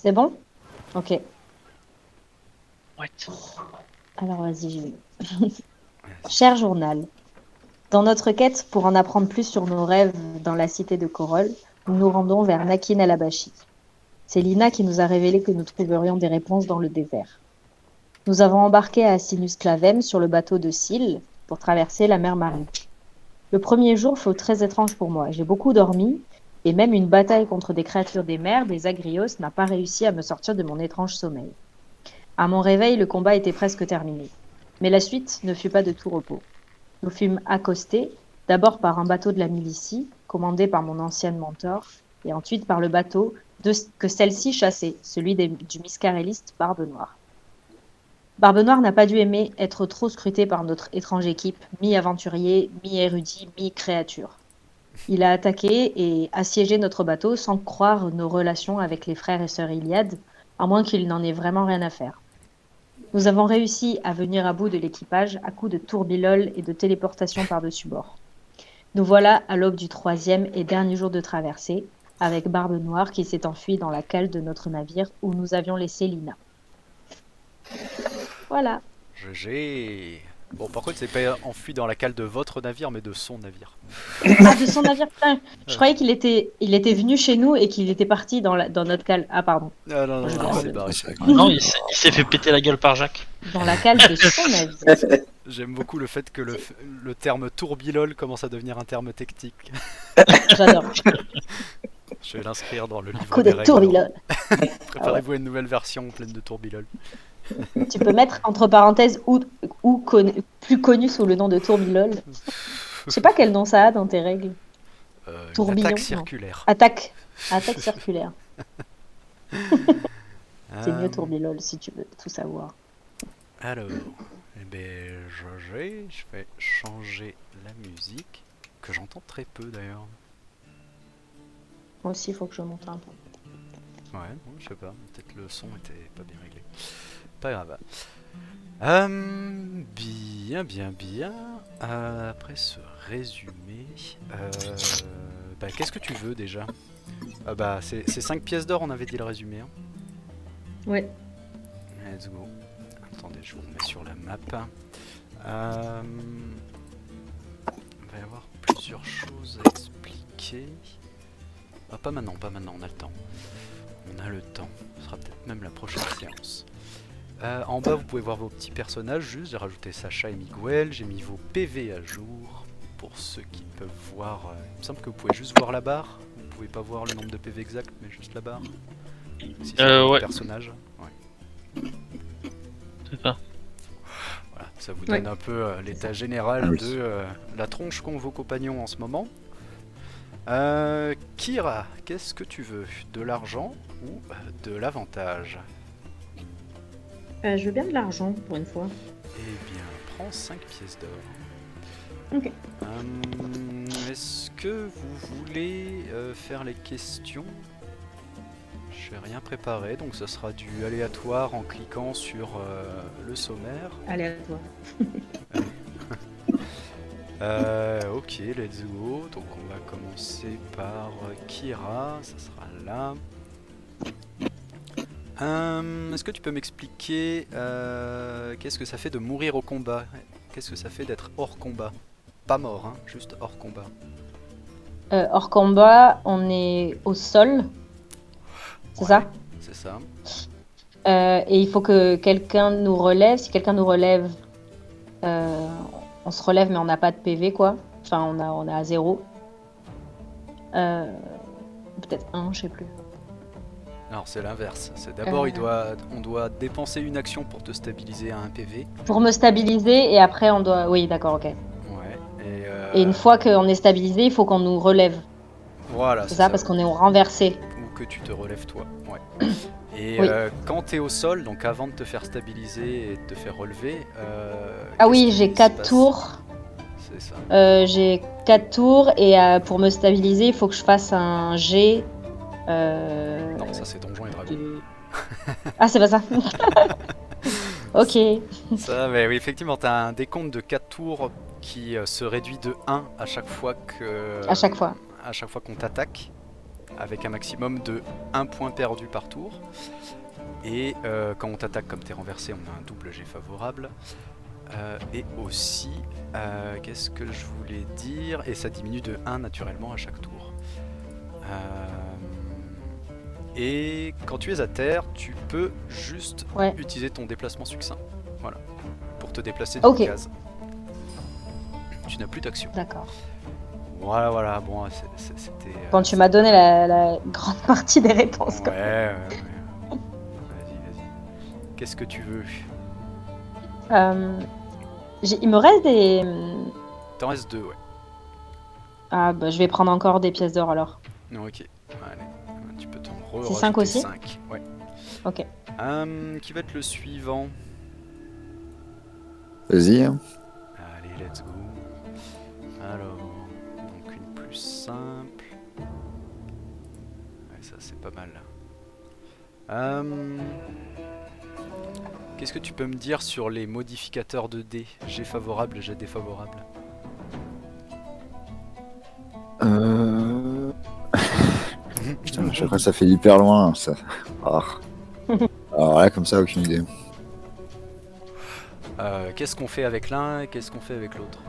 C'est bon? Ok. What? Alors vas-y, j'y vais. Vas-y. Cher journal, dans notre quête pour en apprendre plus sur nos rêves dans la cité de Korol, nous nous rendons vers Nakin al-Abashi. C'est Lina qui nous a révélé que nous trouverions des réponses dans le désert. Nous avons embarqué à Sinus Clavem sur le bateau de Syl pour traverser la mer Marine. Le premier jour fut très étrange pour moi. J'ai beaucoup dormi et même une bataille contre des créatures des mers, des agrios, n'a pas réussi à me sortir de mon étrange sommeil. À mon réveil, le combat était presque terminé. Mais la suite ne fut pas de tout repos. Nous fûmes accostés, d'abord par un bateau de la milicie, commandé par mon ancienne mentor, et ensuite par le bateau que celle-ci chassait, celui du miscaréliste Barbe Noire. Barbe Noire n'a pas dû aimer être trop scruté par notre étrange équipe, mi-aventurier, mi-érudit, mi-créature. Il a attaqué et assiégé notre bateau sans croire nos relations avec les frères et sœurs Iliade, à moins qu'il n'en ait vraiment rien à faire. Nous avons réussi à venir à bout de l'équipage à coups de tourbilole et de téléportation par-dessus bord. Nous voilà à l'aube du troisième et dernier jour de traversée, avec Barbe Noire qui s'est enfuie dans la cale de notre navire où nous avions laissé Lina. Voilà. GG. Bon, par contre, c'est pas enfui dans la cale de votre navire, mais de son navire. Ah, de son navire, putain, je croyais qu'il était venu chez nous et qu'il était parti dans notre cale. Ah, pardon. Ah non, non, Je non, vais c'est le- barré. Non, il s'est fait péter la gueule par Jacques. Dans la cale de son navire. J'aime beaucoup le fait que le terme tourbilol commence à devenir un terme technique. J'adore. Je vais l'inscrire dans le livre Coup des de règles. tourbilole. Préparez-vous à une nouvelle version pleine de tourbilol. Tu peux mettre entre parenthèses plus connu sous le nom de tourbilole. Je sais pas quel nom ça a dans tes règles. Une Tourbillon, attaque non. circulaire. Attaque circulaire. C'est mieux Euh, tourbilole si tu veux tout savoir. Alors, eh ben, je vais changer la musique, que j'entends très peu d'ailleurs. Moi aussi, il faut que je monte un peu. Ouais, non, je sais pas, peut-être le son était pas bien réglé. Pas grave. Bien. Après ce résumé, qu'est-ce que tu veux déjà? C'est 5 pièces d'or, on avait dit le résumé. Hein. Ouais. Let's go. Attendez, je vous remets sur la map. Il va y avoir plusieurs choses à expliquer. Ah, pas maintenant, on a le temps. On a le temps, ce sera peut-être même la prochaine séance. En bas, vous pouvez voir vos petits personnages, juste, j'ai rajouté Sacha et Miguel, j'ai mis vos PV à jour, pour ceux qui peuvent voir, il me semble que vous pouvez juste voir la barre, vous pouvez pas voir le nombre de PV exact, mais juste la barre. Si c'est votre Ouais. personnage, ouais. C'est ça. Voilà, ça vous donne un peu l'état général de la tronche qu'ont vos compagnons en ce moment. Kira, qu'est-ce que tu veux? De l'argent ou de l'avantage? Je veux bien de l'argent pour une fois. Eh bien, prends 5 pièces d'or. Ok. Est-ce que vous voulez faire les questions? Je n'ai rien préparé, donc ça sera du aléatoire en cliquant sur le sommaire. Allez, à toi. Ok, let's go. Donc on va commencer par Kira, ça sera là. Est-ce que tu peux m'expliquer qu'est-ce que ça fait de mourir au combat? Qu'est-ce que ça fait d'être hors combat? Pas mort, hein, juste hors combat. Hors combat, on est au sol. C'est ça? C'est ça. Et il faut que quelqu'un nous relève. Si quelqu'un nous relève, on se relève, mais on n'a pas de PV, quoi. Enfin, on est à 0. Peut-être 1, je sais plus. Alors c'est l'inverse. C'est d'abord on doit dépenser une action pour te stabiliser à un PV. Pour me stabiliser, et après, on doit... Oui, d'accord, ok. Ouais. Et une fois qu'on est stabilisé, il faut qu'on nous relève. Voilà. C'est ça, parce qu'on est renversé. Ou que tu te relèves toi. Ouais. Et Oui. quand t'es au sol, donc avant de te faire stabiliser et de te faire relever... Ah oui, j'ai 4 tours. C'est ça. J'ai 4 tours, et pour me stabiliser, il faut que je fasse un G... Non, ça c'est Donjons et Dragons. Ah, c'est pas ça. Ok. Ça, mais oui, effectivement, t'as un décompte de 4 tours qui se réduit de 1 à chaque fois que... À chaque fois. À chaque fois qu'on t'attaque. avec un maximum de 1 point perdu par tour. Et quand on t'attaque comme t'es renversé, on a un double jet favorable. Et aussi, qu'est-ce que je voulais dire? Et ça diminue de 1 naturellement à chaque tour. Et quand tu es à terre, tu peux juste Ouais. utiliser ton déplacement succinct. Voilà. Pour te déplacer d'une Ok. case. Tu n'as plus d'action. D'accord. Voilà, voilà. Bon, c'était. Bon, tu m'as donné la grande partie des réponses. Quoi. Ouais. Vas-y. Qu'est-ce que tu veux? Il me reste des... T'en restes 2, ouais. Ah, bah, je vais prendre encore des pièces d'or alors. Non, ok. Allez. Tu peux t'en C'est 5 rajouter aussi 5. Ouais. Ok. Qui va être le suivant? Vas-y. Hein. Allez, let's go. Alors, donc une plus simple. Ouais, ça c'est pas mal. Qu'est-ce que tu peux me dire sur les modificateurs de dés? Jet favorable et jet défavorable. Putain, chaque fois ça fait hyper loin. Ça. Ah. Alors là, comme ça, aucune idée. Qu'est-ce qu'on fait avec l'un et qu'est-ce qu'on fait avec l'autre?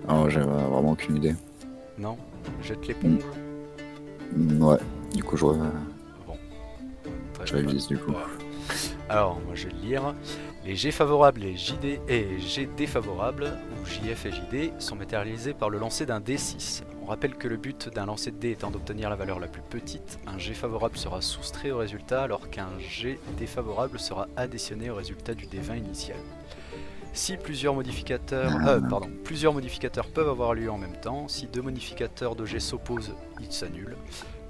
Alors, j'ai vraiment aucune idée. Non? Jette l'éponge? Ouais, du coup, je Très révise du coup. Alors, moi je vais le lire. Les jets favorables et jets défavorables, ou JF et JD, sont matérialisés par le lancer d'un D6. On rappelle que le but d'un lancer de dés étant d'obtenir la valeur la plus petite, un jet favorable sera soustrait au résultat alors qu'un jet défavorable sera additionné au résultat du D20 initial. Si plusieurs modificateurs peuvent avoir lieu en même temps, si 2 modificateurs de jet s'opposent, ils s'annulent.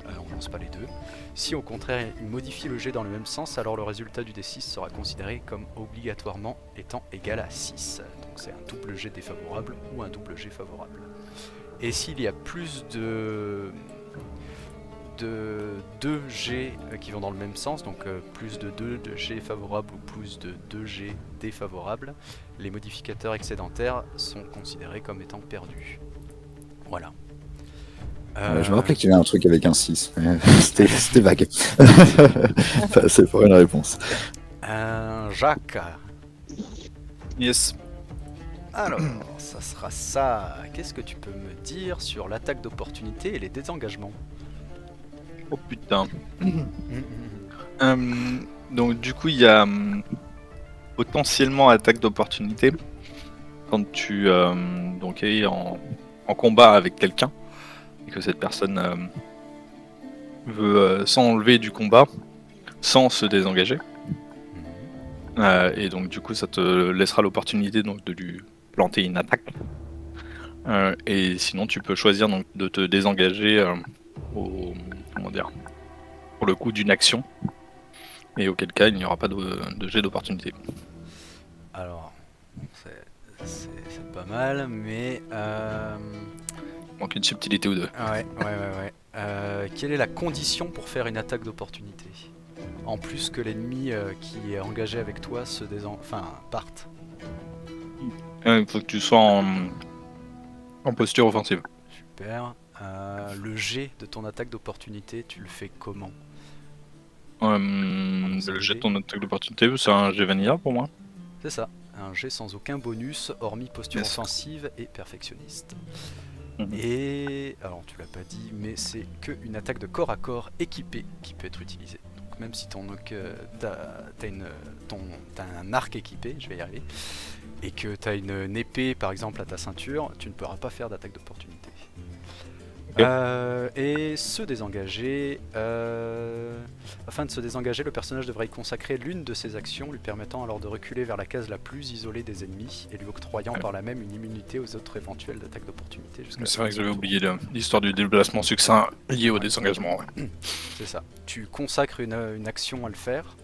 On lance pas les deux. Si au contraire il modifie le jet dans le même sens, alors le résultat du D6 sera considéré comme obligatoirement étant égal à 6. Donc c'est un double jet défavorable ou un double jet favorable. Et s'il y a plus de 2 jets qui vont dans le même sens, donc plus de 2 jets favorables ou plus de 2 jets défavorables, les modificateurs excédentaires sont considérés comme étant perdus. Voilà. Je me rappelais qu'il y avait un truc avec un 6. C'était vague. Pas assez pour une réponse. Jacques. Yes. Alors, ça sera ça. Qu'est-ce que tu peux me dire sur l'attaque d'opportunité et les désengagements? Oh putain. Donc du coup il y a potentiellement attaque d'opportunité quand tu donc es en combat avec quelqu'un et que cette personne veut s'enlever du combat sans se désengager. Et donc du coup ça te laissera l'opportunité donc de lui planter une attaque. Et sinon tu peux choisir donc de te désengager pour le coup d'une action. Et auquel cas il n'y aura pas de jet d'opportunité. Alors, c'est pas mal, mais... Il manque une subtilité ou deux. Ouais. Quelle est la condition pour faire une attaque d'opportunité? En plus que l'ennemi qui est engagé avec toi parte. Il faut que tu sois en posture offensive. Super. Le jet de ton attaque d'opportunité, tu le fais comment? Le jet de ton attaque d'opportunité, c'est un jet vanilla pour moi. C'est ça, un jet sans aucun bonus, hormis posture Yes. offensive et perfectionniste. Mhm. Et, alors tu l'as pas dit, mais c'est qu'une attaque de corps à corps équipée qui peut être utilisée. Donc même si t'as un arc équipé, je vais y arriver, et que t'as une épée par exemple à ta ceinture, tu ne pourras pas faire d'attaque d'opportunité. Ok. Et se désengager. Afin de se désengager, le personnage devrait y consacrer l'une de ses actions, lui permettant alors de reculer vers la case la plus isolée des ennemis et lui octroyant par là même une immunité aux autres éventuelles d'attaques d'opportunité. C'est vrai que j'avais oublié l'histoire du déplacement succinct lié au désengagement. Ouais. C'est ça. Tu consacres une action à le faire,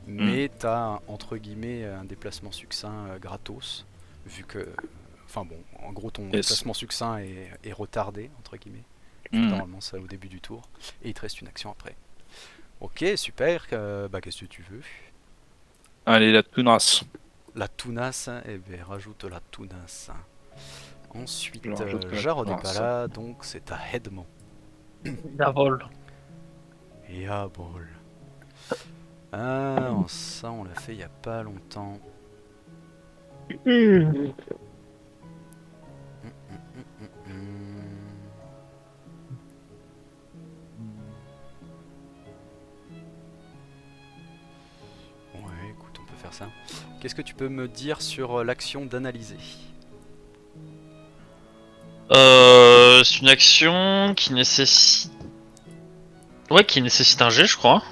mais t'as entre guillemets un déplacement succinct gratos, vu que. Enfin bon, en gros ton déplacement succinct est retardé, entre guillemets. Normalement c'est au début du tour, et il te reste une action après. Ok, super, qu'est-ce que tu veux? Allez, la tunasse. La tunasse, eh bien rajoute la tunasse. Ensuite, Alors, je te Jarod n'est prends pas ça. là, donc c'est à Edmond. La vol. Et à bol. Ah, ça on l'a fait il y a pas longtemps. Ouais, écoute, on peut faire ça. Qu'est-ce que tu peux me dire sur l'action d'analyser? C'est une action qui nécessite... Ouais, qui nécessite un jet, je crois.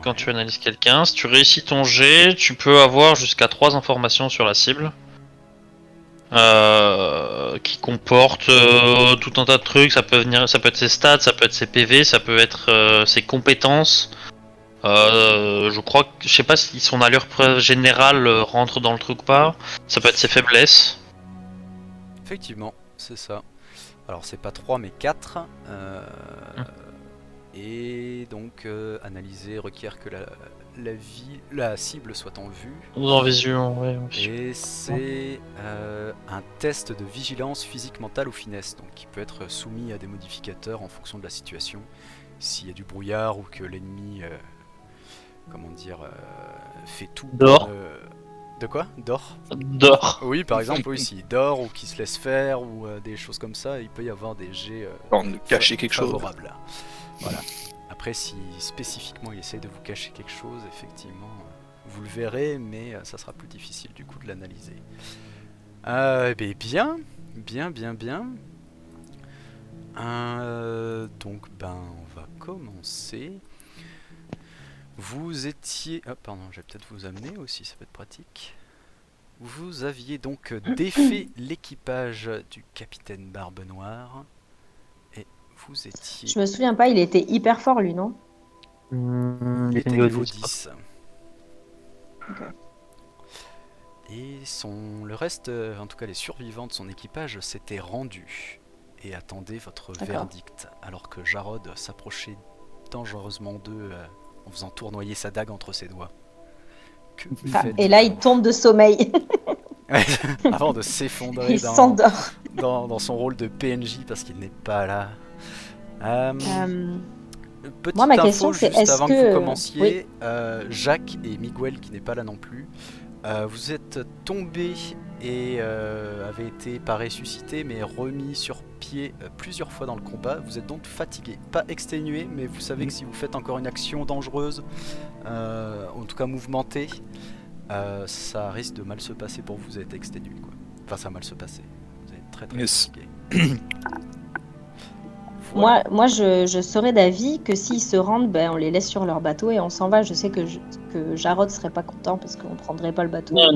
Quand tu analyses quelqu'un, si tu réussis ton jet, tu peux avoir jusqu'à 3 informations sur la cible. Qui comportent tout un tas de trucs. Ça peut être ses stats, ça peut être ses PV, ça peut être ses compétences. Je crois que je sais pas si son allure générale rentre dans le truc ou pas. Ça peut être ses faiblesses. Effectivement, c'est ça. Alors c'est pas 3 mais 4. Et donc analyser requiert que la cible soit en vue. Ou en vision, ouais. Et c'est un test de vigilance physique, mentale ou finesse, donc qui peut être soumis à des modificateurs en fonction de la situation. S'il y a du brouillard ou que l'ennemi, fait tout. Dort. De quoi? Dort? Dort. Oui, par exemple, oui, s'il dort ou qu'il se laisse faire ou des choses comme ça, il peut y avoir des jets De cacher quelque chose. favorables. Voilà. Après, si spécifiquement il essaye de vous cacher quelque chose, effectivement, vous le verrez, mais ça sera plus difficile du coup de l'analyser. Bien. Donc, on va commencer. Vous étiez... Ah, pardon, je vais peut-être vous amener aussi, ça peut être pratique. Vous aviez donc défait l'équipage du capitaine Barbe Noire. Et vous étiez... Je me souviens pas, il était hyper fort lui, non? Il était niveau 10. Ok. Et le reste, en tout cas les survivants de son équipage, s'étaient rendus et attendaient votre verdict, alors que Jarod s'approchait dangereusement d'eux en faisant tournoyer sa dague entre ses doigts. Que Et là, il tombe de sommeil. avant de s'effondrer Il s'endort. dans son rôle de PNJ parce qu'il n'est pas là. Petite Moi, ma info question, c'est juste est-ce avant que... vous commenciez, Jacques et Miguel qui n'est pas là non plus, vous êtes tombés et avez été pas ressuscités mais remis sur pied plusieurs fois dans le combat. Vous êtes donc fatigué, pas exténué, mais vous savez que si vous faites encore une action dangereuse, en tout cas mouvementée, ça risque de mal se passer pour vous. Vous êtes exténué quoi. Enfin, ça va mal se passer. Vous êtes très fatigué. Voilà. Moi je serais d'avis que s'ils se rendent, on les laisse sur leur bateau et on s'en va. Je sais que Jarod serait pas content parce qu'on prendrait pas le bateau. Non.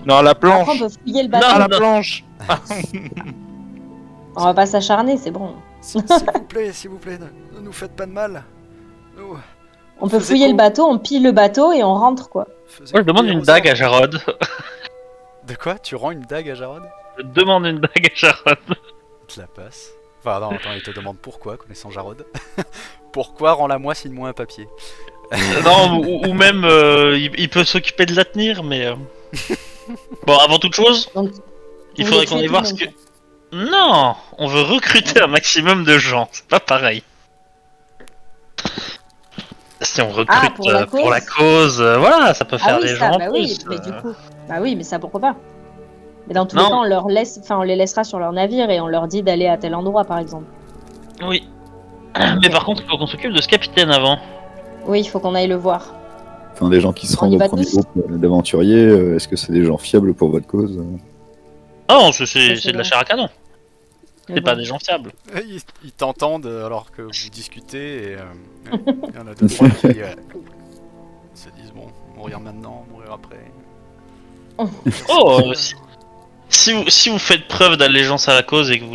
Non, à la Après, on planche. peut fouiller le bateau. À la planche. On va pas s'acharner, c'est bon. S'il vous plaît, ne nous faites pas de mal. On peut fouiller le bateau, on pille le bateau et on rentre quoi. Moi je demande une dague à Jarod. De quoi? Tu rends une dague à Jarod? Je demande une dague à Jarod. Il te la passe. Enfin non, attends, il te demande pourquoi, connaissant Jarod. Pourquoi? Rends-la-moi, signe-moi un papier. Non, ou même il peut s'occuper de la tenir, mais... Bon, avant toute chose, Donc, il vous faudrait les qu'on tuez aille tout voir le ce monde, que... quoi. Non, on veut recruter un maximum de gens, c'est pas pareil. Si on recrute pour la cause, voilà, ça peut faire des gens en bah plus. oui, mais du coup, bah oui, mais ça pourquoi pas. Mais dans tous les cas, on leur laisse, on les laissera sur leur navire et on leur dit d'aller à tel endroit, par exemple. Oui. Mais par contre, il faut qu'on s'occupe de ce capitaine avant. Oui, il faut qu'on aille le voir. Enfin, des gens qui se On rendent y au va premier tous groupe d'aventuriers, est-ce que c'est des gens fiables pour votre cause? Ah non, c'est c'est de la vrai. chair à canon. Mais C'est bon. pas des gens fiables. Ils t'entendent alors que vous discutez et il y en a deux trois qui se disent bon, mourir maintenant, mourir après. Oh, si vous faites preuve d'allégeance à la cause et que vous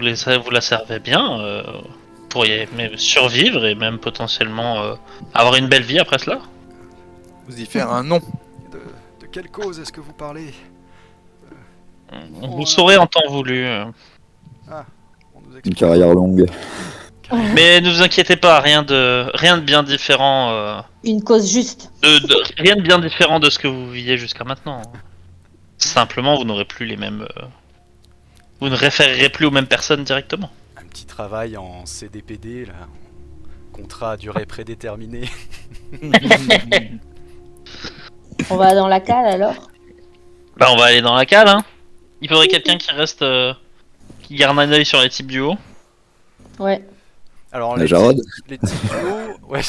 la servez bien, vous pourriez même survivre et même potentiellement avoir une belle vie après cela. Vous y faire un nom. De quelle cause est-ce que vous parlez? Vous saurez en temps voulu. On nous Une explique. carrière longue. Mais ne vous inquiétez pas, rien de bien différent. Une cause juste. Rien de bien différent de ce que vous viviez jusqu'à maintenant. Simplement, vous n'aurez plus les mêmes Vous ne référerez plus aux mêmes personnes directement. Un petit travail en CDPD, là. Contrat à durée prédéterminée. On va dans la cale alors. Bah, on va aller dans la cale, hein. Il faudrait quelqu'un qui reste, qui garde un œil sur les types du haut. Ouais. Alors, Jarod. les types du haut, ouais.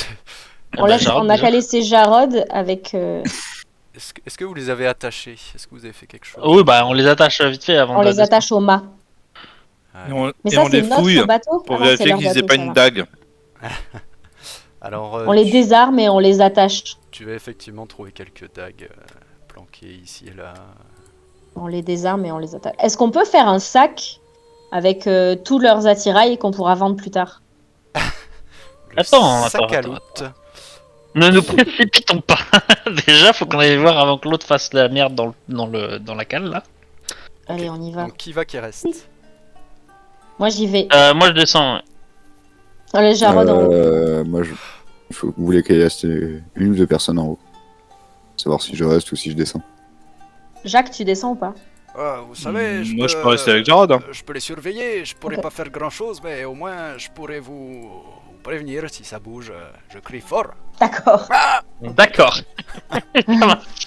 Ah bah, Jarod, On a déjà. qu'à laisser Jarod avec. Est-ce que vous les avez attachés? Est-ce que vous avez fait quelque chose? Oui, bah, on les attache vite fait avant On de les attache au mât. Et on, Mais et ça, on c'est les fouille notre bateau. pour Ah non, c'est vérifier leur qu'ils aient bateau, pas ça une va. dague. Alors, On les désarme et on les attache. tu vas effectivement trouver quelques dagues planquées ici et là. On les désarme et on les attache. Est-ce qu'on peut faire un sac avec tous leurs attirails qu'on pourra vendre plus tard? Le Attends, sac à attends, loot. Ne nous précipitons pas. Déjà, faut qu'on aille voir avant que l'autre fasse la merde dans la cale, là. Allez, on y va. Donc, qui va qui reste? Moi, j'y vais. Moi, je descends. Ouais. Allez, Jarod en haut. Moi, vous voulez qu'il reste une ou deux personnes en haut. Savoir si je reste ou si je descends. Jacques, tu descends ou pas? Vous savez, Moi, je peux rester avec Jarod. Hein. Je peux les surveiller, je pourrais Ok. pas faire grand chose, mais au moins je pourrais vous prévenir si ça bouge. Je crie fort. D'accord. D'accord.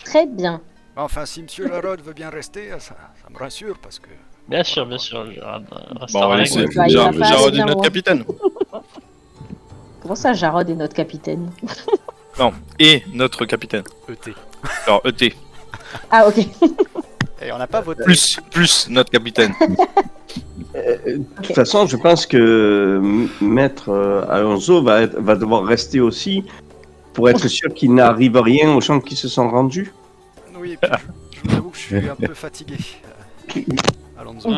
Très bien. Enfin, si Monsieur Jarod veut bien rester, ça me rassure parce que. Bien sûr, Jarod, reste Bon, on va avec laisser moi. Bah, il va pas Jarod aller est bien notre loin. capitaine. Comment ça, Jarod est notre capitaine? Non, et notre capitaine. ET. Alors, ET. Ah, ok. Et on n'a pas voté. Plus notre capitaine. De toute façon, je pense que Maître Alonso va devoir rester aussi pour être sûr qu'il n'arrive rien aux gens qui se sont rendus. Oui, et puis, je vous avoue que je suis un peu fatigué. Alonso.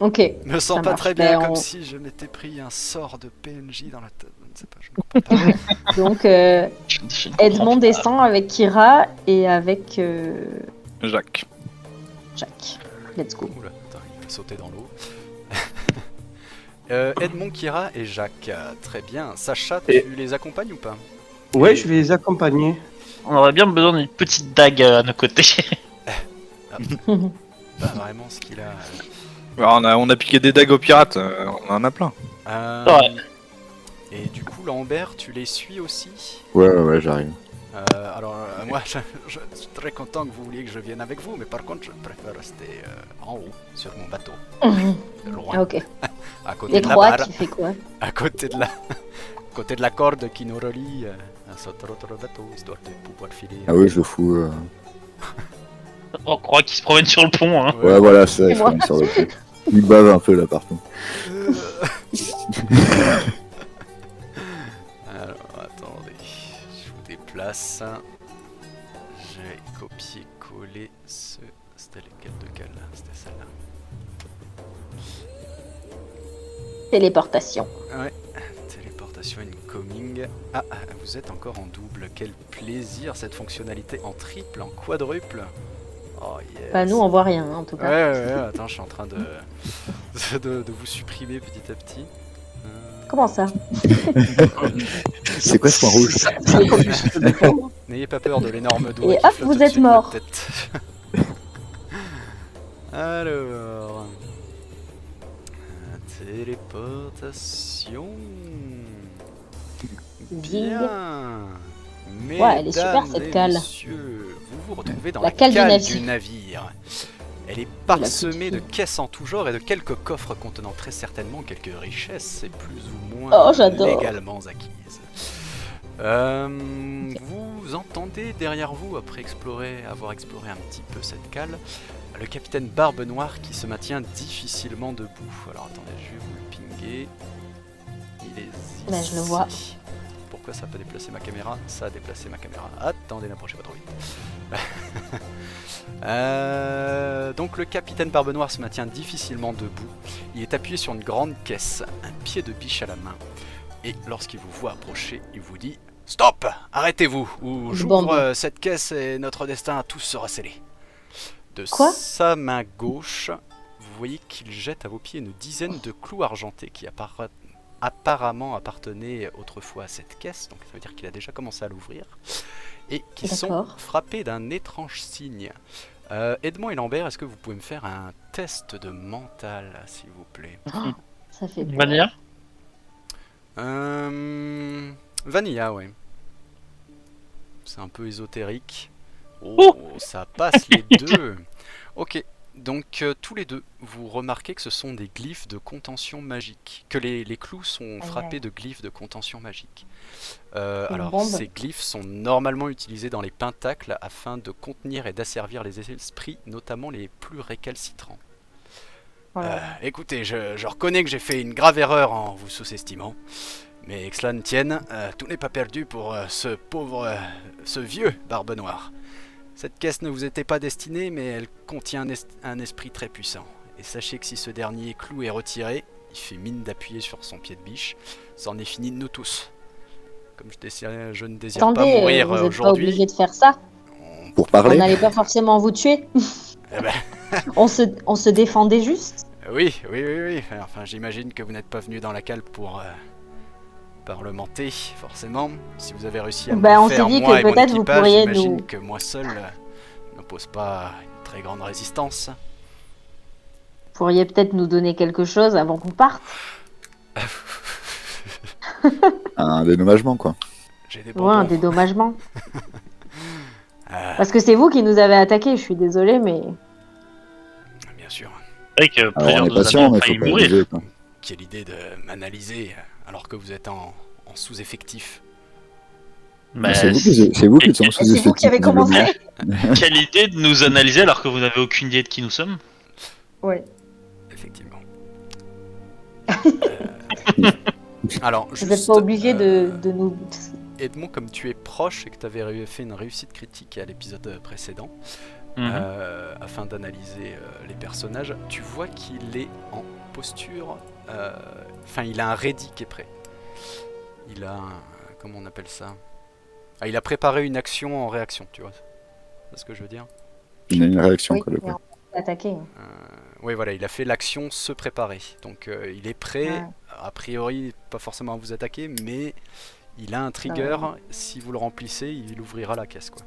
Ok. Me sens Ça pas marche. très bien, Ben, comme on- si je m'étais pris un sort de PNJ dans la tête. Je ne sais pas, je ne comprends pas. Donc, Je ne comprends Edmond pas. descend avec Kira et avec Jacques. Jacques. Let's go. Oula, attends, il va sauter dans l'eau. Edmond, Kira et Jacques. Très bien. Sacha, tu Et- les accompagnes ou pas? Ouais, je vais les accompagner. On aurait bien besoin d'une petite dague à nos côtés. Pas vraiment ce qu'il a. Alors, on a piqué des dagues aux pirates. On en a plein. Ouais. Et du coup, Lambert, tu les suis aussi? Ouais, j'arrive. Moi, je suis très content que vous vouliez que je vienne avec vous, mais par contre, je préfère rester en haut, sur mon bateau, loin, Ah, ok. à côté Et de la 3, barre, tu fais quoi? à côté de la corde qui nous relie à cet autre bateau, histoire de pouvoir filer. Ah oui, je le fous. On croit qu'il se promène sur le pont, hein. Ouais, voilà, ça, il moi. faut sur le truc. Il bave un peu là partout. Alors, attendez, je vous déplace. Je vais copier-coller ce... C'était lequel de quel? C'était celle-là. Téléportation. Ouais, téléportation incoming. Ah, vous êtes encore en double. Quel plaisir cette fonctionnalité en triple, en quadruple. Oh yes. Bah, nous, on voit rien, hein, en tout cas. Ouais, attends, je suis en train de, de vous supprimer petit à petit. Comment ça? C'est quoi ce point rouge? C'est qu'on puisse se défendre. N'ayez pas peur de l'énorme doigt Et qui hop, flotte vous au-dessus êtes de votre mort. tête. Alors... Téléportation... Zing. Bien. Ouais, elle est super, Mesdames cette et cale. messieurs, vous vous retrouvez dans La la cale cale du du navire. Elle est parsemée de petite caisses en tout genre et de quelques coffres contenant très certainement quelques richesses et plus ou moins Oh, j'adore. légalement acquises. Vous entendez derrière vous, après avoir exploré un petit peu cette cale, le capitaine Barbe Noire qui se maintient difficilement debout. Alors attendez, je vais vous le pinguer. Il est ici. Là, je le vois. Pourquoi ça a pas déplacé ma caméra? Ça a déplacé ma caméra. Attendez, n'approchez pas trop vite. Donc le capitaine Barbe Noire se maintient difficilement debout. Il est appuyé sur une grande caisse, un pied de biche à la main. Et lorsqu'il vous voit approcher, il vous dit « Stop! Arrêtez-vous! Ou j'ouvre Bon. cette caisse et notre destin à tous sera scellé. » De Quoi sa main gauche, vous voyez qu'il jette à vos pieds une dizaine de clous argentés qui apparemment appartenaient autrefois à cette caisse, donc ça veut dire qu'il a déjà commencé à l'ouvrir, et qui sont D'accord. frappés d'un étrange signe. Edmond et Lambert, est-ce que vous pouvez me faire un test de mental, s'il vous plaît. Ça fait peur. Vanilla. Vanilla, ouais. C'est un peu ésotérique. Oh, ça passe les deux. Ok, donc tous les deux, vous remarquez que ce sont des glyphes de contention magique. Que les clous sont frappés de glyphes de contention magique. Alors, bombe. ces glyphes sont normalement utilisés dans les pentacles afin de contenir et d'asservir les esprits, notamment les plus récalcitrants. Voilà. Écoutez, je reconnais que j'ai fait une grave erreur en vous sous-estimant. Mais que cela ne tienne, tout n'est pas perdu pour ce vieux Barbe Noire. Cette caisse ne vous était pas destinée, mais elle contient un esprit très puissant. Et sachez que si ce dernier clou est retiré, il fait mine d'appuyer sur son pied de biche, c'en est fini de nous tous. Comme je ne désire pas Attendez, mourir vous n'êtes pas aujourd'hui, obligé de faire ça. Pour On parler. n'allait pas forcément vous tuer. Eh ben, On se défendait juste. oui. Enfin, j'imagine que vous n'êtes pas venu dans la cale pour parlementer, forcément. Si vous avez réussi à me On faire s'est dit moi que et mon peut-être vous équipage, pourriez j'imagine nous... que moi seul n'oppose pas une très grande résistance. pourriez peut-être nous donner quelque chose avant qu'on parte. Un dédommagement, quoi. J'ai des Ouais, un bonbons. dédommagement. Ah, Parce que c'est vous qui nous avez attaqués, je suis désolée, mais... bien sûr. C'est vrai que Alors, plusieurs on de est nos patient, amis ont mais failli faut pas mourir. abuser, quoi. Quelle idée de m'analyser alors que vous êtes en sous-effectif. Mais C'est vous qui êtes en C'est vous qui avez commencé. quelle idée de nous analyser alors que vous n'avez aucune idée de qui nous sommes. Ouais. Effectivement. Alors, Vous n'êtes pas obligé de nous... Edmond, comme tu es proche et que tu avais fait une réussite critique à l'épisode précédent, afin d'analyser les personnages, tu vois qu'il est en posture... Enfin, il a un ready qui est prêt. Il a un... Comment on appelle ça? Ah, il a préparé une action en réaction, tu vois. C'est ce que je veux dire? Il y a une réaction, Oui, quoi, le mais coup. on s'est attaqué. Oui, voilà, il a fait l'action se préparer. Donc, il est prêt, Ouais. a priori, pas forcément à vous attaquer, mais il a un trigger. Ouais. Si vous le remplissez, il ouvrira la caisse, quoi.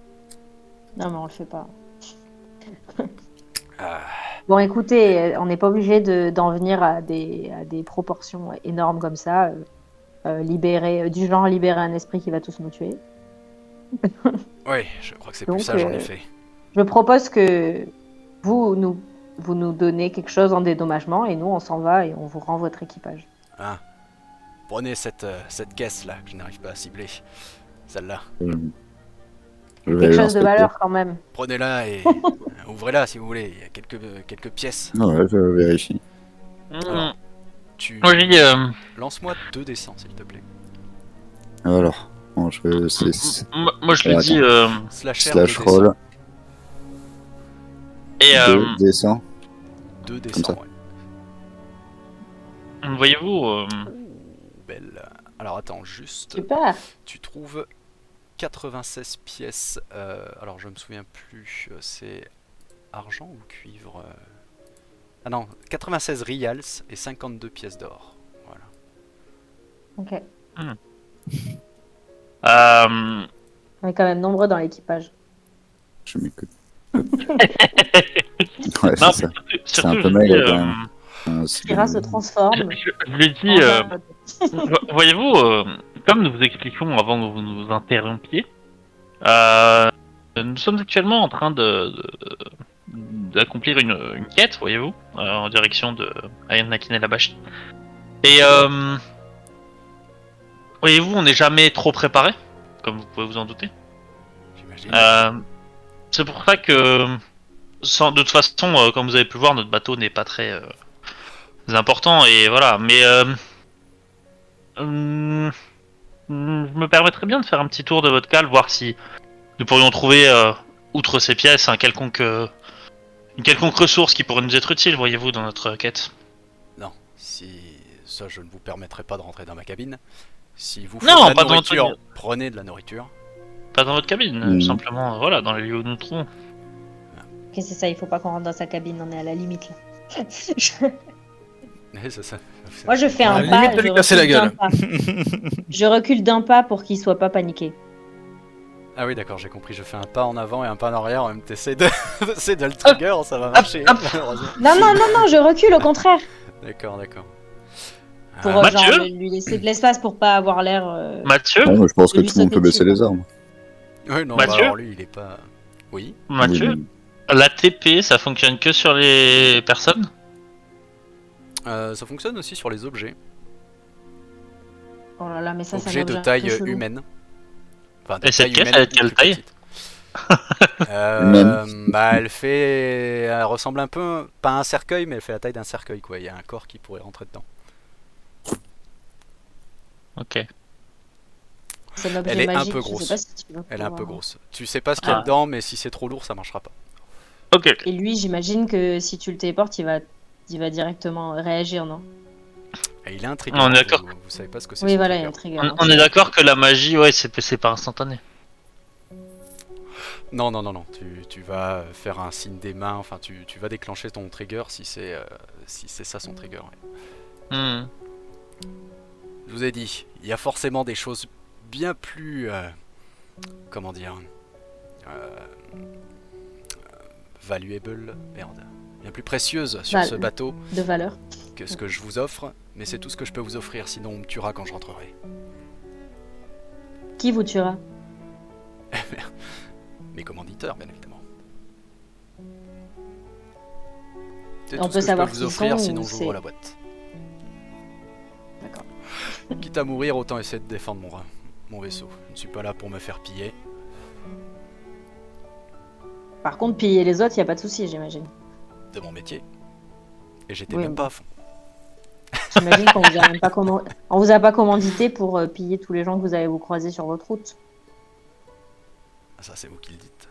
Non, mais on le fait pas. Ah, Bon, écoutez, on n'est pas obligé d'en venir à des proportions énormes comme ça. Du genre libérer un esprit qui va tous nous tuer. oui, je crois que c'est Donc, plus sage, en effet. Je propose que vous nous donnez quelque chose en dédommagement et nous, on s'en va et on vous rend votre équipage. Ah. Prenez cette caisse-là, que je n'arrive pas à cibler. Celle-là. Je vais Quelque chose de l'inspecter. valeur quand même. Prenez-la et ouvrez-la si vous voulez. Il y a quelques pièces. Ouais, je vérifie. Alors, tu... Moi, j'ai dit, Lance-moi 2 dessins, s'il te plaît. Alors, bon, c'est moi, je lui Alors, dis, Slasher, slash 2 dessins. roll, et 2 descends. 2 dessins, ça. ouais. voyez-vous, Belle. Alors attends, juste... Super. Tu trouves 96 pièces. Alors je me souviens plus, c'est argent ou cuivre Ah non, 96 rials et 52 pièces d'or. Voilà. Ok. On est quand même nombreux dans l'équipage. Je m'écoute. Ouais, non, c'est ça. surtout, un peu je maigre, dis, quand même. Kira se transforme. je lui dis, voyez-vous, comme nous vous expliquions avant que vous nous interrompiez, nous sommes actuellement en train d'accomplir une quête, voyez-vous, en direction de Anakin et Labashi. Et voyez-vous, on n'est jamais trop préparé, comme vous pouvez vous en douter. J'imagine. C'est pour ça que, de toute façon, comme vous avez pu voir, notre bateau n'est pas très important, et voilà. Mais je me permettrais bien de faire un petit tour de votre cale, voir si nous pourrions trouver, outre ces pièces, une quelconque ressource qui pourrait nous être utile, voyez-vous, dans notre quête. Non, si ça je ne vous permettrai pas de rentrer dans ma cabine. Si vous Non, faites de pas la dans votre nourriture, cabine. prenez de la nourriture. Pas dans votre cabine, Mhm. simplement, voilà, dans les lieux où nous nous trouvons. Ok, c'est ça, il faut pas qu'on rentre dans sa cabine, on est à la limite là. C'est ça. Moi je fais À un la pas, limite de lui casser la gueule. Je recule d'un pas pour qu'il soit pas paniqué. Ah oui, d'accord, j'ai compris. Je fais un pas en avant et un pas en arrière. En même t'essaies de... t'essaies de le trigger, ça va marcher. Malheureusement. Non, je recule au contraire. D'accord. Pour Ah, Mathieu genre, lui laisser de l'espace pour pas avoir l'air. Mathieu, Non, mais je pense de que lui tout le monde sauter peut baisser dessus, les armes. oui, non, Mathieu bah alors lui, il est pas. Oui. Mathieu, Oui, la TP, ça fonctionne que sur les personnes? Ça fonctionne aussi sur les objets. Oh là là, mais ça Objets de devient un taille peu chelou. humaine. Enfin, de Et cette taille caisse, humaine elle est de ou quelle plus taille? petite. Humaine. Bah, elle ressemble un peu, pas à un cercueil, mais elle fait la taille d'un cercueil, quoi. Il y a un corps qui pourrait rentrer dedans. Ok. C'est un objet Elle est un magique, peu je sais grosse. pas si tu veux Elle est un peu pouvoir- grosse. Tu sais pas ce qu'il y a Ah. dedans, mais si c'est trop lourd, ça marchera pas. Ok. Et lui, j'imagine que si tu le téléportes, il va directement réagir, non? Et il a un trigger. On est d'accord. Vous savez pas ce que c'est. Oui, son voilà, il y trigger. a un trigger. On, hein, on c'est- est d'accord que la magie, ouais, c'est pas instantané. Non. Tu vas faire un signe des mains. Enfin, tu vas déclencher ton trigger si c'est ça son trigger. Ouais. Hmm. Je vous ai dit, il y a forcément des choses bien plus, comment dire, valuable, merde, bien plus précieuses sur ce bateau De valeur. que ce que je vous offre, mais c'est tout ce que je peux vous offrir, sinon on me tuera quand je rentrerai. Qui vous tuera? Mes commanditeurs, bien évidemment. C'est On tout peut ce que savoir je peux qui vous offrir, sont, sinon ou j'ouvre c'est- la boîte. D'accord. Quitte à mourir, autant essayer de défendre mon vaisseau. Je ne suis pas là pour me faire piller. Par contre, piller les autres, il y a pas de souci, j'imagine. De mon métier. Et j'étais Oui, même bon. pas à fond. J'imagine qu'on vous a même pas on vous a pas commandité pour piller tous les gens que vous allez vous croiser sur votre route. Ça, c'est vous qui le dites.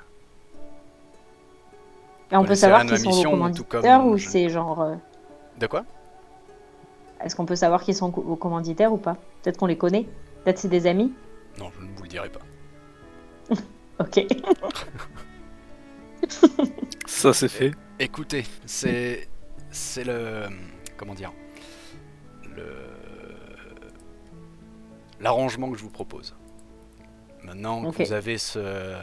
Et on Ouais, peut c'est savoir rien de qui ma sont vos mission, tout commanditaires comme ou je- c'est genre. De quoi? Est-ce qu'on peut savoir qui sont vos commanditaires ou pas? Peut-être qu'on les connaît? Peut-être c'est des amis? Non, je ne vous le dirai pas. Ok. Ça c'est fait. Écoutez, c'est le comment dire l'arrangement que je vous propose. Maintenant que Ok. vous avez ce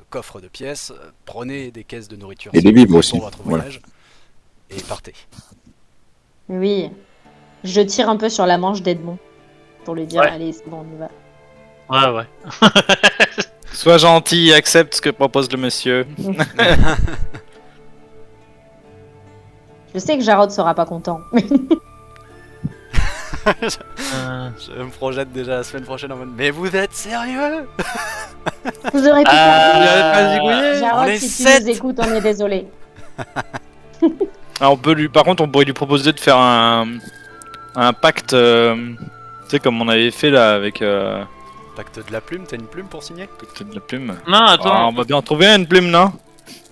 coffre de pièces, prenez des caisses de nourriture Et si des vous vivres voulez aussi, pour votre voilà. voyage et partez. Oui. Je tire un peu sur la manche d'Edmond pour lui dire Ouais. allez, c'est bon, on y va. Ouais. Sois gentil, accepte ce que propose le monsieur. Je sais que Jarod sera pas content. Je me projette déjà la semaine prochaine en mode mais vous êtes sérieux? Vous aurez pu Ah, faire pas zigouillé. Jarod, on est si tu 7. nous écoutes, on est désolé. Alors, par contre, on pourrait lui proposer de faire un pacte, tu sais, comme on avait fait là avec Pacte de la plume, t'as une plume pour signer? pacte de la plume. Non, Ah, attends. on va bien en trouver une plume, non?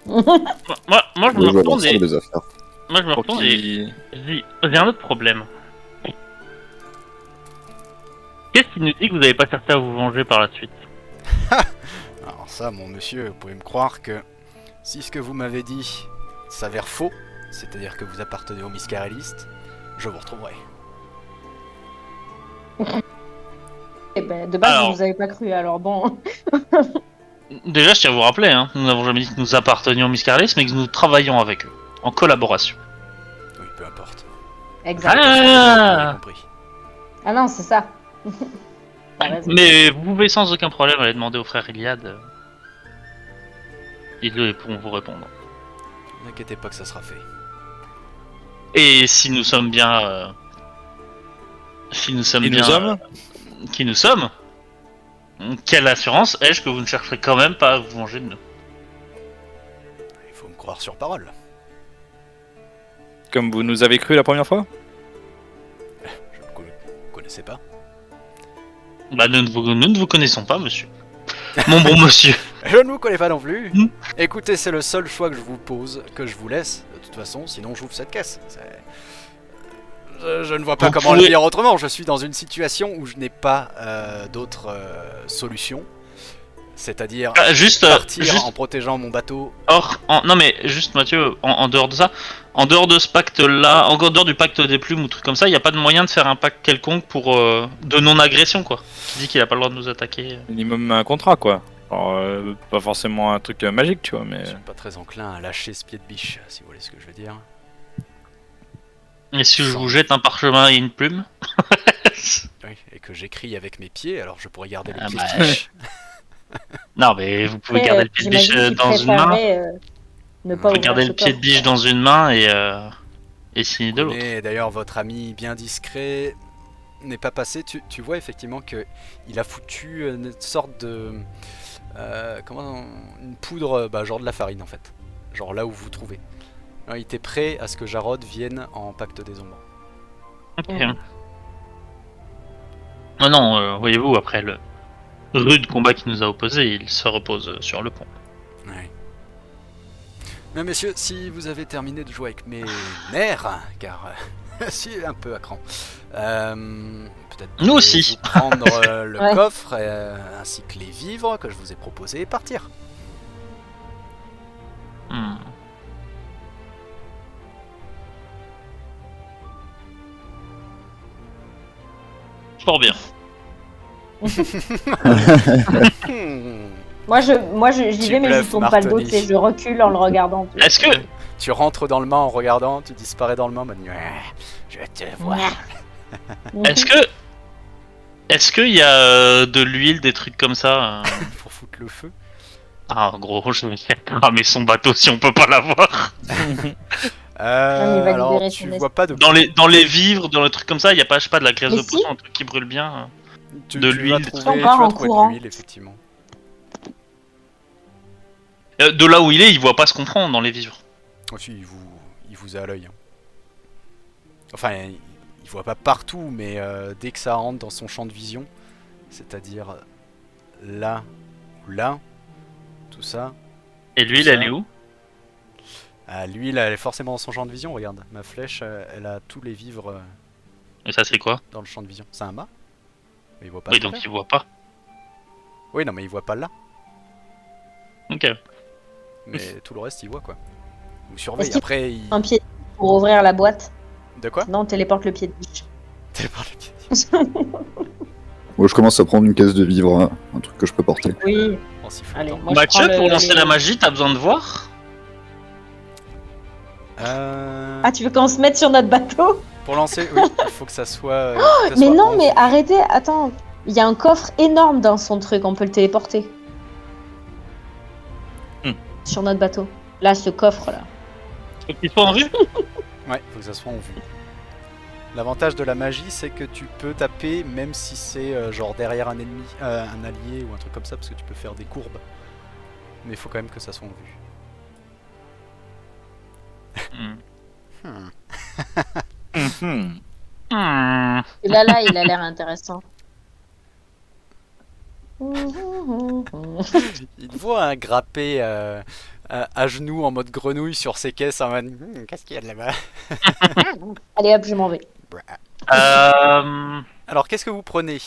Moi, je me Je vois retourne l'ensemble et... des affaires. Moi, je me Pour retourne et... qu'il- J'ai un autre problème. Qu'est-ce qui nous dit que vous n'avez pas cherché à vous venger par la suite? Alors ça, mon monsieur, vous pouvez me croire que si ce que vous m'avez dit s'avère faux, c'est-à-dire que vous appartenez aux miscarellistes, je vous retrouverai. Eh ben, de base, Alors. vous nous avez pas cru, alors bon. Déjà, je tiens à vous rappeler, hein, nous n'avons jamais dit que nous appartenions au Miscarlis, mais que nous travaillons avec eux, en collaboration. Oui, peu importe. Exact. Vous avez compris. Ah non, c'est ça. T'as raison. Mais vous pouvez sans aucun problème aller demander au frère Iliad. Ils pourront vous répondre. Ne vous inquiétez pas que ça sera fait. Et si nous sommes bien... Si nous sommes Et bien... nous sommes Qui nous sommes, quelle assurance ai-je que vous ne chercherez quand même pas à vous venger de nous? Il faut me croire sur parole. Comme vous nous avez cru la première fois? Je ne connaissais pas. Bah, nous ne vous connaissons pas, monsieur. Mon bon monsieur. Je ne vous connais pas non plus. Hmm. Écoutez, c'est le seul choix que je vous pose, que je vous laisse. De toute façon, sinon j'ouvre cette caisse. Je ne vois pas Vous comment le pouvez- dire autrement. Je suis dans une situation où je n'ai pas d'autre solution. C'est-à-dire Juste, partir juste en protégeant mon bateau. non mais juste Mathieu, en dehors de ça, En dehors de ce pacte-là, en dehors du pacte des plumes ou truc comme ça, il n'y a pas de moyen de faire un pacte quelconque pour de non-agression, quoi. Qui dit qu'il a pas le droit de nous attaquer. Minimum un contrat, quoi. Alors, pas forcément un truc magique, tu vois, mais... Je suis pas très enclin à lâcher ce pied de biche, si vous voyez ce que je veux dire. Et si je vous jette un parchemin et une plume? Oui, et que j'écris avec mes pieds, alors je pourrais garder le Ah pied bah, de biche. Non, mais vous pouvez Après, garder le pied de biche j'imagine qu'il dans une main. préférerait, ne Vous pas pouvez ouvrir garder ce le pied de coffre. biche dans une main et signer de Vous l'autre. connaissez d'ailleurs votre ami bien discret n'est pas passé. Tu vois effectivement que il a foutu une sorte de une poudre, genre de la farine en fait, genre là où vous vous trouvez. Alors, il était prêt à ce que Jarod vienne en pacte des ombres. Ok. Non, non, voyez-vous, après le rude combat qui nous a opposés, il se repose sur le pont. Ouais. Mais messieurs, si vous avez terminé de jouer avec mes nerfs, car je suis un peu à cran, peut-être Nous aussi. vous prendre le Ouais. coffre ainsi que les vivres que je vous ai proposés et partir. Hmm. Fort bien. Moi, j'y Tu vais, mais je bluffes, tourne pas le dos, Martoni. tu sais, je recule en le regardant. tu vois. Est-ce que... Tu rentres dans le mât en regardant, tu disparais dans le mât, je te vois. Est-ce que... Est-ce qu'il y a de l'huile, des trucs comme ça Pour foutre le feu. Ah, gros, je vais faire cramer son bateau si on peut pas l'avoir. mais il va Alors libérer tu son vois pas de... Dans les vivres, dans les trucs comme ça, il y a pas, je sais pas, de la graisse Mais de si. poisson, un truc qui brûle bien. Tu de vas l'huile. trouver, On tu part vas en trouver courant. de l'huile, effectivement. De là où il voit pas ce qu'on prend dans les vivres. Aussi, il vous a à l'œil. Hein. Enfin, il voit pas partout, mais dès que ça rentre dans son champ de vision, c'est-à-dire là ou là, tout ça. Et l'huile, Ça. elle est où? Ah, l'huile, elle est forcément dans son champ de vision, regarde. Ma flèche, elle a tous les vivres Et ça, c'est quoi? dans le champ de vision. C'est un mât? Mais il voit pas. Oui, à donc travers. il voit pas. Oui, non, mais il voit pas là. Ok. Mais tout le reste, il voit quoi. Vous Est-ce surveille. qu'il Après, il... Un pied pour ouvrir la boîte. De quoi? Sinon, on téléporte le pied de biche. Téléporte le pied. Moi, je commence à prendre une caisse de vivres, hein, un truc que je peux porter. Oui, En sifflotant. allez. Moi, je Mathieu, prends pour le- lancer les- la magie, t'as besoin de voir? Ah, tu veux qu'on se mette sur notre bateau? Pour lancer, oui, il faut que ça soit. Il faut que ça Mais soit non, en mais vue. arrêtez, attends. Il y a un coffre énorme dans son truc, on peut le téléporter. Sur notre bateau. Là, ce coffre-là. Faut qu'il soit en vue? Ouais, faut que ça soit en vue. L'avantage de la magie, c'est que tu peux taper même si c'est genre derrière un ennemi, un allié ou un truc comme ça, parce que tu peux faire des courbes. Mais il faut quand même que ça soit en vue. Hmm. Mhm. Hmm. Et là, il a l'air intéressant. Il te voit un grappé à genoux en mode grenouille sur ses caisses en mode qu'est-ce qu'il y a de là-bas? Allez hop, je m'en vais. Alors qu'est-ce que vous prenez?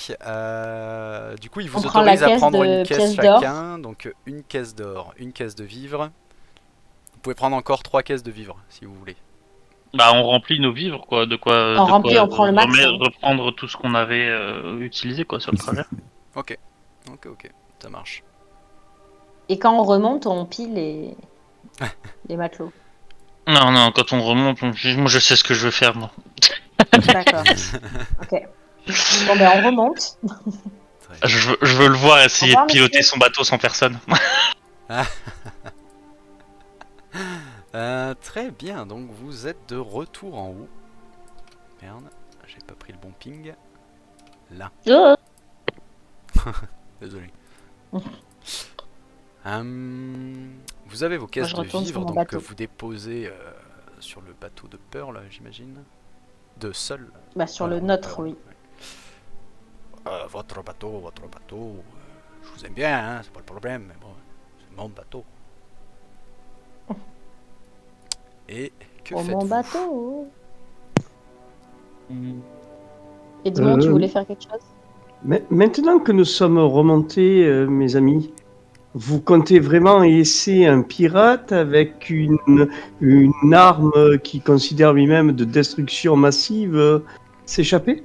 Du coup, il vous On prend la autorise à caisse prendre de une caisse pièces d'or. chacun, donc une caisse d'or, une caisse de vivres. Vous pouvez prendre encore 3 caisses de vivres si vous voulez. Bah, on remplit nos vivres, quoi. De quoi. On de remplit, quoi on prend le max, hein. reprendre tout ce qu'on avait utilisé, quoi, sur le trajet. Ok, ça marche. Et quand on remonte, on pile les matelots. Non, non, quand on remonte, moi je sais ce que je veux faire, moi. D'accord. Ok. Bon, ben, on remonte. Je veux le voir essayer Au revoir, de piloter monsieur. son bateau sans personne. Très bien, donc vous êtes de retour en haut. Merde, j'ai pas pris le bon ping. Là, Oh. désolé. Vous avez vos caisses je de retourne sur vivres mon donc, que bateau. vous déposez sur le bateau de Pearl, j'imagine. De Sol. Bah, sur le Voilà, nôtre, Pearl, oui. ouais. Votre bateau, je vous aime bien, hein, c'est pas le problème, mais bon, c'est mon bateau. Et que Pour faites-vous? mon bateau. Et dis-moi, tu voulais faire quelque chose? Mais maintenant que nous sommes remontés, mes amis, vous comptez vraiment laisser un pirate avec une arme qui considère lui-même de destruction massive s'échapper?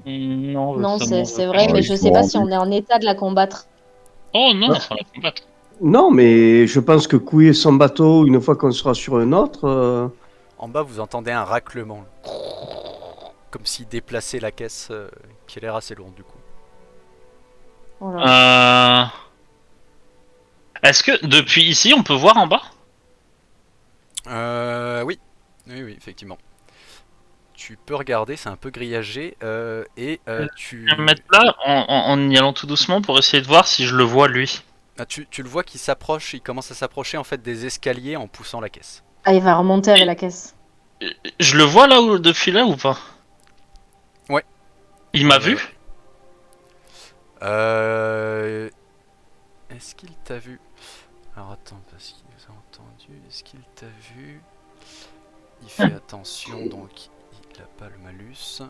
Non, Non, justement, c'est vrai, mais ils je sont sais pas si rendus. on est en état de la combattre. Oh non, Ah, sans la combattre. non, mais je pense que couiller son bateau une fois qu'on sera sur un autre... En bas, vous entendez un raclement. Comme s'il déplaçait la caisse qui a l'air assez lourde du coup. Oh là là. Est-ce que depuis ici, on peut voir en bas? Oui. Oui, effectivement. Tu peux regarder, c'est un peu grillagé. Tu... Je vais me mettre là en y allant tout doucement pour essayer de voir si je le vois lui. Ah, tu le vois qui s'approche, il commence à s'approcher en fait des escaliers en poussant la caisse. Ah, il va remonter avec la caisse. Je le vois là depuis là ou pas? Ouais. Il m'a Ouais, vu? ouais. Est-ce qu'il t'a vu? Alors attends, parce qu'il nous a entendu. Est-ce qu'il t'a vu? Il fait attention, donc il a pas le malus.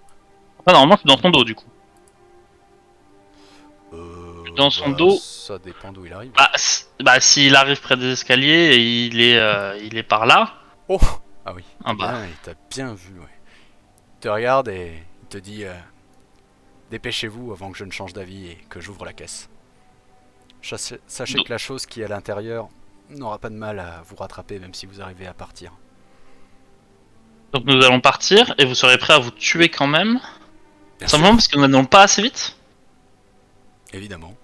Ah normalement je suis dans son dos du coup. Dans son dos. Ça dépend d'où il arrive. Bah s'il arrive près des escaliers, il est par là. Oh! Ah oui, Ah bah. il t'a bien vu, ouais. Il te regarde et il te dit dépêchez-vous avant que je ne change d'avis et que j'ouvre la caisse. Sachez que la chose qui est à l'intérieur n'aura pas de mal à vous rattraper même si vous arrivez à partir. Donc nous allons partir et vous serez prêts à vous tuer quand même. Bien Simplement sûr. parce que nous n'allons pas assez vite. Évidemment.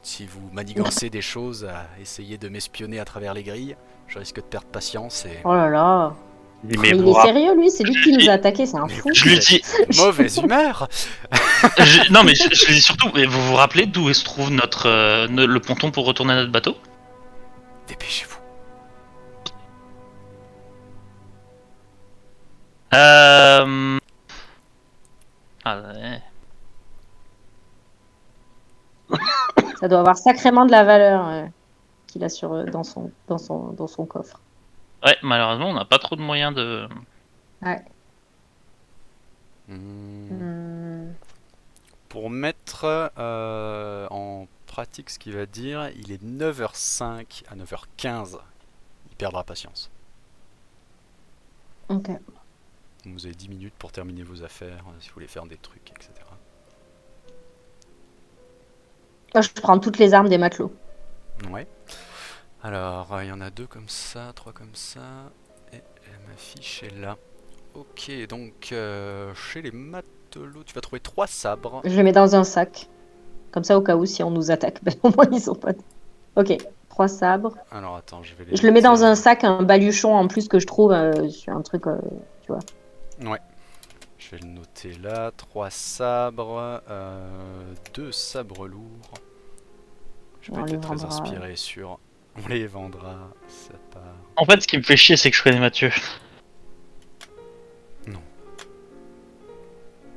Si vous manigancez des choses à essayer de m'espionner à travers les grilles, je risque de perdre patience et... Oh là là. Mais Mais il vous est rappelez- sérieux, lui? C'est lui qui nous a attaqué, c'est un fou. Je lui dis. Mauvaise humeur. Non mais je lui dis surtout. Mais vous vous rappelez d'où se trouve le ponton pour retourner à notre bateau? Dépêchez-vous. Ah, ouais. Ça doit avoir sacrément de la valeur qu'il a dans son coffre. Ouais, malheureusement, on n'a pas trop de moyens de. Ouais. Hmm. Pour mettre en pratique ce qu'il va dire, il est 9h05 à 9h15. Il perdra patience. Ok. Vous avez 10 minutes pour terminer vos affaires, si vous voulez faire des trucs, etc. Moi, je prends toutes les armes des matelots. Ouais. Alors, il y en a 2 comme ça, 3 comme ça, et ma fiche est là. Ok, donc chez les matelots, tu vas trouver 3 sabres. Je les mets dans un sac. Comme ça, au cas où, si on nous attaque, ben, au moins, ils sont pas... Ok, 3 sabres. Alors attends, je vais les Je le mets dans noter. un sac, un baluchon en plus que je trouve sur un truc, tu vois. Ouais. Je vais le noter là. 3 sabres, 2 sabres lourds. Je On peux les être très vendra. inspiré sur... On les vendra, ça part. En fait, ce qui me fait chier, c'est que je connais Mathieu.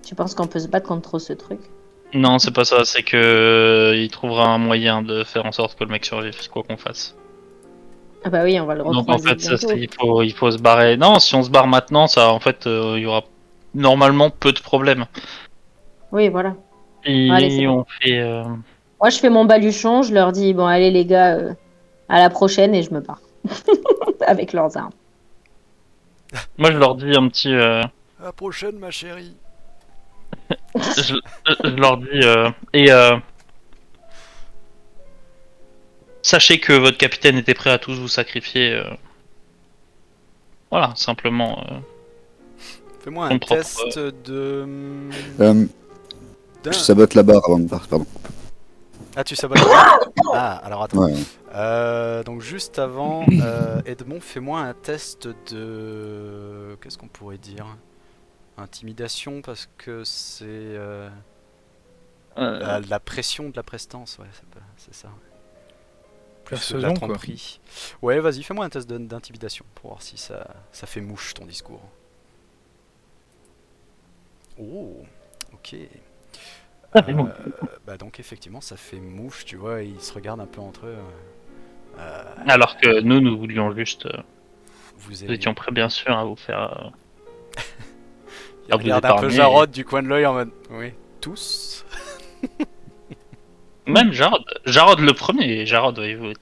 Tu penses qu'on peut se battre contre ce truc? Non, c'est pas ça. C'est que il trouvera un moyen de faire en sorte que le mec survive, quoi qu'on fasse. Ah bah oui, on va le Donc en recroiser fait, ça, bientôt. il faut se barrer. Non, si on se barre maintenant, ça, en fait, il y aura normalement peu de problèmes. Oui, voilà. Et Allez, c'est bon. on fait. Moi, je fais mon baluchon, je leur dis, bon, allez les gars, à la prochaine, et je me barre. Avec leurs armes. Moi, je leur dis un petit. À la prochaine, ma chérie. Je leur dis. Sachez que votre capitaine était prêt à tous vous sacrifier. Voilà, simplement. Fais-moi un Son propre, test de... Je sabote la barre avant de partir, pardon. Ah, tu sabotes la... Ah, alors attends. Ouais. Donc juste avant, Edmond, fais-moi un test de... Qu'est-ce qu'on pourrait dire? Intimidation, parce que c'est... la pression de la prestance, ouais, c'est ça. Plus de la Persuasion, quoi. tromperie. Ouais, vas-y, fais-moi un test d'intimidation pour voir si ça fait mouche ton discours. Oh, ok. Bah donc effectivement, ça fait mouche, tu vois, ils se regardent un peu entre eux. Alors que nous voulions juste. Vous Nous étions prêts, bien sûr, à vous faire. Il regarde un peu Jarod du coin de l'œil en mode... Oui, tous. Même Jarod le premier, Jarod voyez-vous,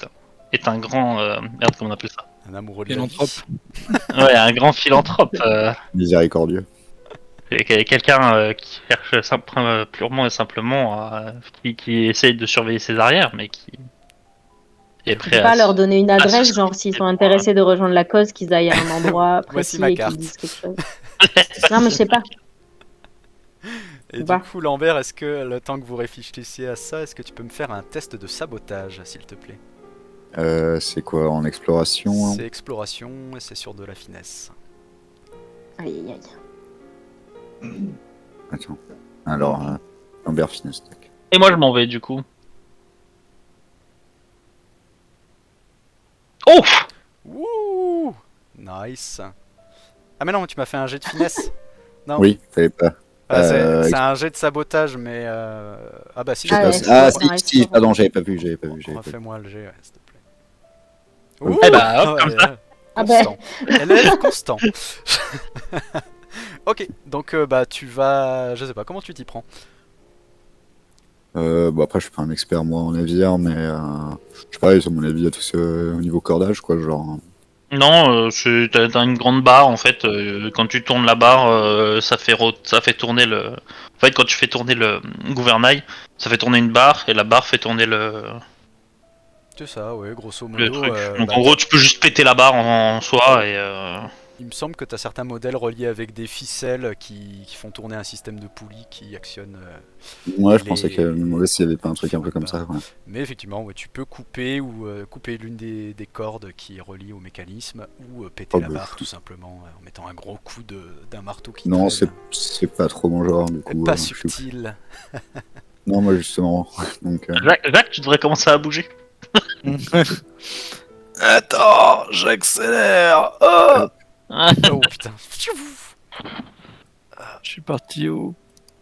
est un grand... merde, comment on appelle ça? Un amoureux de la Philanthrope. vie. Ouais, un grand philanthrope. Miséricordieux. Quelqu'un qui cherche purement et simplement qui essaye de surveiller ses arrières, mais qui est Je prêt sais pas à... leur donner une se adresse, genre s'ils sont intéressés de rejoindre la cause, qu'ils aillent à un endroit Voici précis ma et carte. qu'ils disent quelque chose. Non, mais je sais pas. Et Bah. du coup, Lambert, est-ce que le temps que vous réfléchissiez à ça, est-ce que tu peux me faire un test de sabotage, s'il te plaît? C'est quoi en exploration hein C'est exploration et c'est sur de la finesse. Aïe, aïe, aïe. Attends. Alors, Lambert Finesse. tac. Et moi je m'en vais du coup. Oh! Wouh! Nice. Ah mais non, tu m'as fait un jet de finesse. Non. Oui, fallait pas. Ah, c'est Euh, un jet de sabotage, mais ah bah si. Je sais Ah pas ouais, si- c'est Ah, bon, si, ouais, si, c'est bon. pardon, j'avais pas vu. j'avais pas vu. Refais-moi le jet, ouais, s'il te plaît. Ok. Eh bah, hop, comme ça. Ah ben, Constant. Elle a l'air constant. Ok, donc bah tu vas, je sais pas, comment tu t'y prends? Bon, après, je suis pas un expert, moi, en navire, mais je sais pas, sur mon avis, à tout ça, au niveau cordage, quoi, genre. Non, t'as une grande barre en fait. Quand tu tournes la barre, ça fait tourner le. En fait, quand tu fais tourner le gouvernail, ça fait tourner une barre et la barre fait tourner C'est ça, ouais, grosso le modo. truc. Donc Bah, en gros, tu peux juste péter la barre en soi et. il me semble que tu as certains modèles reliés avec des ficelles qui font tourner un système de poulies qui actionne. Ouais, je Les- pensais qu'elle me demandait s'il y avait pas un truc un peu comme ça. Ouais. Mais effectivement, ouais, tu peux couper ou couper l'une des cordes qui relie au mécanisme ou péter Oh, la bah. barre tout simplement en mettant un gros coup d'un marteau qui Non, traîne. c'est pas trop mon genre, du coup. Pas je suis- subtil. Non, moi, justement. Donc, Jacques, tu devrais commencer à bouger. Attends, j'accélère. Oh, Oh putain. je suis parti où?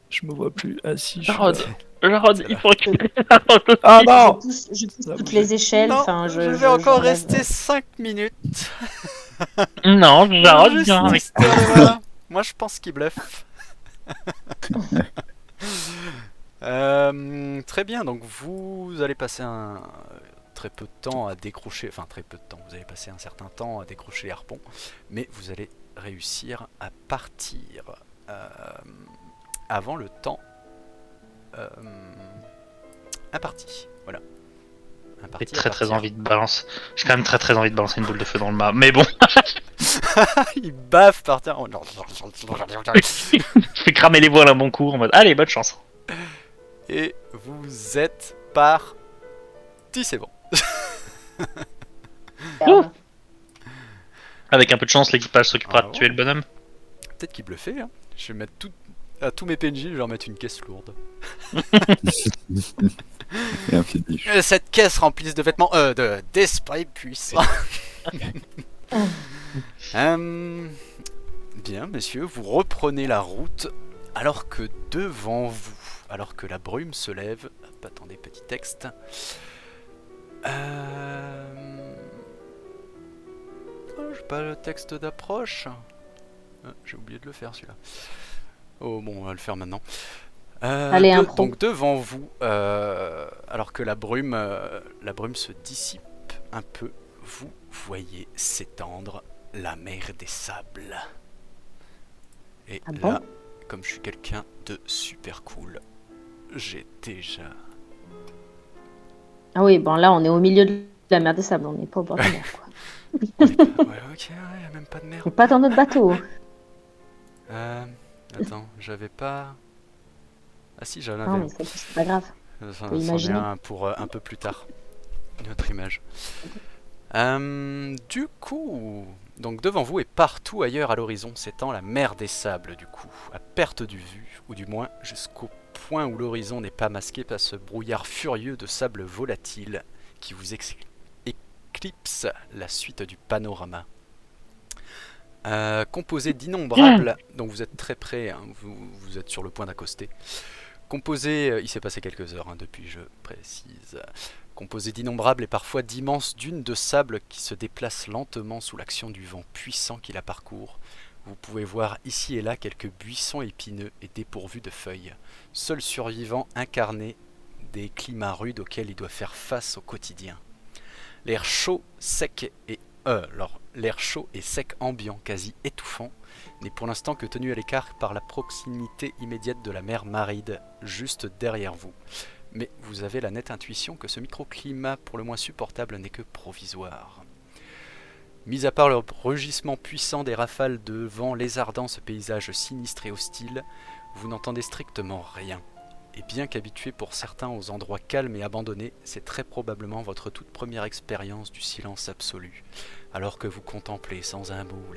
Je me vois plus. Ah si, je suis Jarod, là. Jarod, il faut récupérer la barre. Ah je non. pousse Ça toutes bouge. les échelles. Non, Enfin, je vais encore j'enlève. rester 5 minutes. Non, Jarod, Juste viens avec. histoire de voir. Moi je pense qu'il bluffe. Très bien, donc vous allez passer très peu de temps à décrocher, enfin très peu de temps, vous allez passer un certain temps à décrocher les harpons, mais vous allez réussir à partir avant le temps imparti. Voilà. J'ai très envie de balancer. J'ai quand même très envie de balancer une boule de feu dans le mât. Mais bon, Il baffe par terre. Oh, non. je fais cramer les voiles à mon coup en mode allez, bonne chance. Et vous êtes parti, c'est bon. Merde. Avec un peu de chance, l'équipage s'occupera Ah de tuer le bonhomme. Peut-être qu'il bluffait. Hein. Je vais mettre à tous mes PNJ, je vais leur mettre une caisse lourde. et un pied de biche. Cette caisse remplie de vêtements, d'esprit puissant. Bien, messieurs, vous reprenez la route alors que devant vous, alors que la brume se lève. Hop, attendez, petit texte. Oh, j'ai pas le texte d'approche. J'ai oublié de le faire celui-là. Oh bon, on va le faire maintenant. Allez, impro. Donc devant vous, alors que la brume se dissipe un peu, vous voyez s'étendre la mer des sables. Et Ah là, bon comme je suis quelqu'un de super cool, j'ai déjà... Ah oui, bon là, on est au milieu de la mer des sables, on n'est pas au bord de la mer, quoi. Ouais, ok, y a même pas de mer. On n'est pas dans notre bateau. Attends, j'avais pas... Ah si, j'en Non, avais mais c'est pas grave. C'en faut est imaginer. un pour un peu plus tard. Une autre image. Du coup, donc devant vous et partout ailleurs à l'horizon s'étend la mer des sables du coup, à perte de vue, ou du moins jusqu'au point où l'horizon n'est pas masqué par ce brouillard furieux de sable volatile qui vous éclipse la suite du panorama. Composé d'innombrables, donc vous êtes très près, hein, vous êtes sur le point d'accoster. Composé, il s'est passé quelques heures depuis, je précise. Composé d'innombrables et parfois d'immenses dunes de sable qui se déplacent lentement sous l'action du vent puissant qui la parcourt. Vous pouvez voir ici et là quelques buissons épineux et dépourvus de feuilles. Seul survivant incarné des climats rudes auxquels il doit faire face au quotidien. L'air chaud, sec et sec ambiant, quasi étouffant, n'est pour l'instant que tenu à l'écart par la proximité immédiate de la mer Maride, juste derrière vous. Mais vous avez la nette intuition que ce microclimat pour le moins supportable n'est que provisoire. Mis à part le rugissement puissant des rafales de vent lézardant ce paysage sinistre et hostile, vous n'entendez strictement rien. Et bien qu'habitué pour certains aux endroits calmes et abandonnés, c'est très probablement votre toute première expérience du silence absolu, alors que vous contemplez sans un mot